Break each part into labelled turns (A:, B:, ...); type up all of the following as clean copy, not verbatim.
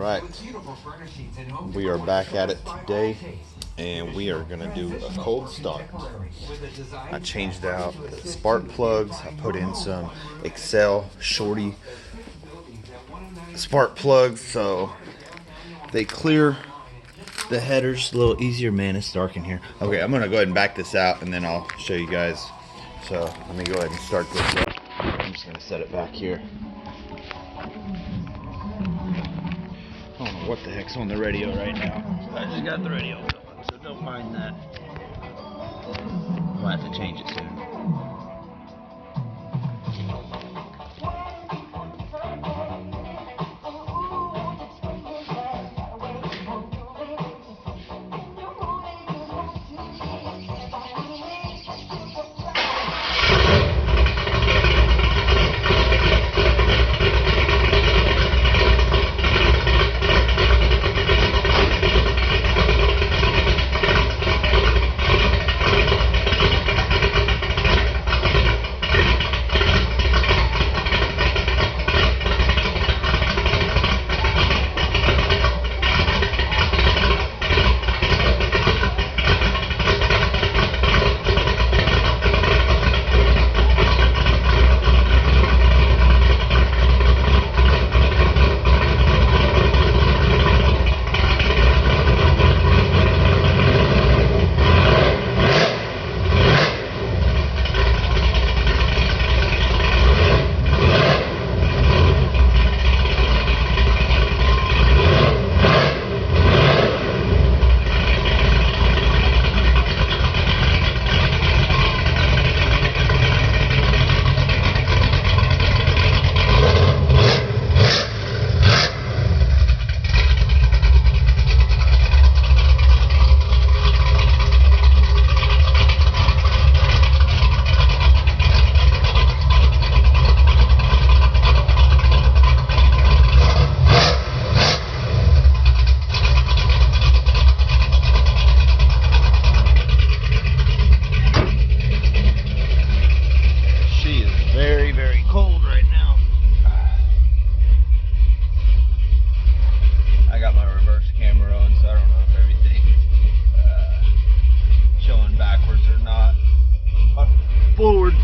A: Alright, we are back at it today, and we are going to do a cold start. I changed out the spark plugs. I put in some Excel shorty spark plugs so they clear the headers a little easier. Man, it's dark in here. Okay, I'm going to go ahead and back this out, and then I'll show you guys. So let me go ahead and start this up. I'm just going to set it back here. I don't know what the heck's on the radio right now. I just got the radio going, so don't mind that. Might have to change it soon.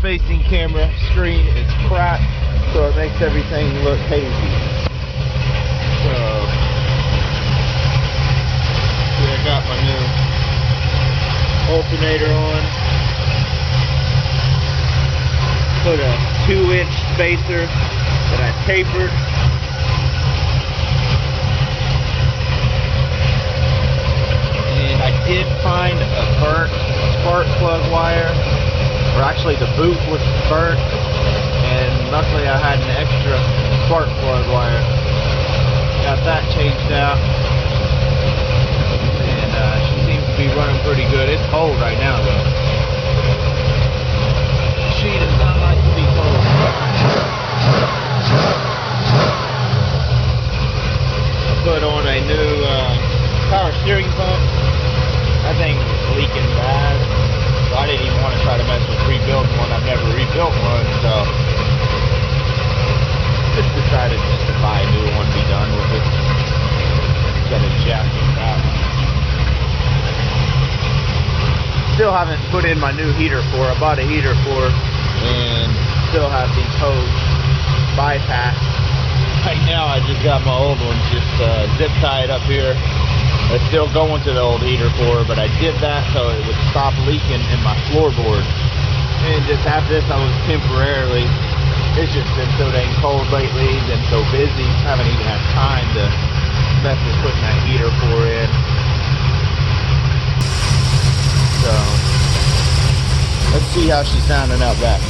A: Facing camera screen is crap, so it makes everything look hazy. So see, I got my new alternator on. Put a 2-inch spacer that I tapered. And I did find a burnt spark plug wire. Or actually the boot was burnt, and luckily I had an extra spark plug wire. Got that changed out, and she seems to be running pretty good. It's cold right now though. She does not like to be cold. I put on a new power steering pump. That thing was leaking bad. I didn't even want to try to mess with rebuilding one. I've never rebuilt one, so just decided just to buy a new one and be done with it instead of jacking it out. Still haven't put in my new heater for it. I bought a heater for it and still have these hose bypass. Right now I just got my old ones just zip tied up here. It's still going to the old heater for her, but I did that so it would stop leaking in my floorboard. And just after this, I was temporarily, it's just been so dang cold lately, been so busy, haven't even had time to mess with putting that heater for in. So, let's see how she's sounding out back.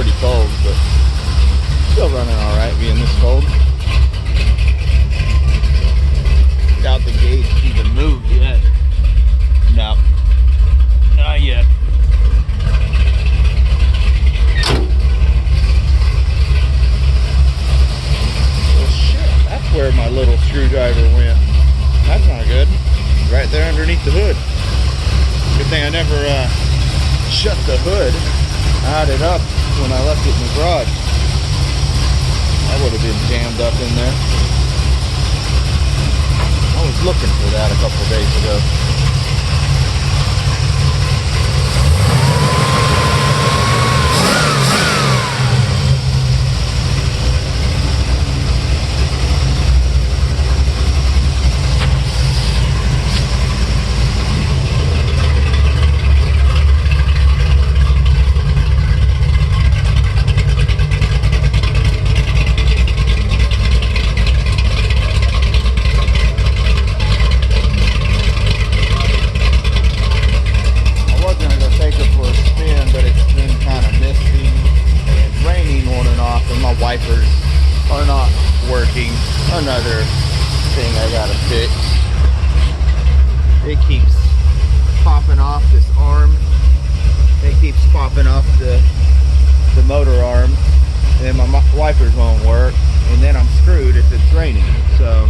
A: pretty cold, but still running all right being this cold. Doubt the gauge even moved yet. No, not yet. Well, shit, that's where my little screwdriver went. That's not good. Right there underneath the hood. Good thing I never shut the hood. I had it up when I left it in the garage. That would have been jammed up in there. I was looking for that a couple days ago. Wipers are not working. Another thing I gotta fix. It keeps popping off this arm. It keeps popping off the motor arm, and then my wipers won't work, and then I'm screwed if it's raining. So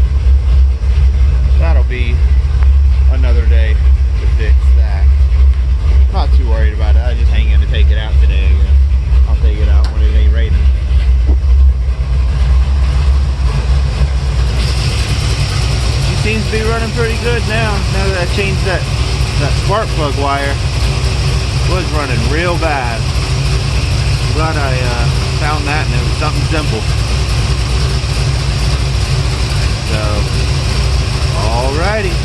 A: that'll be another day to fix that. Not too worried about it. I just ain't gonna take it out today, I guess. I'll take it out when it ain't raining. Seems to be running pretty good now that I changed that spark plug wire. It was running real bad. I'm glad I found that, and it was something simple. So, alrighty.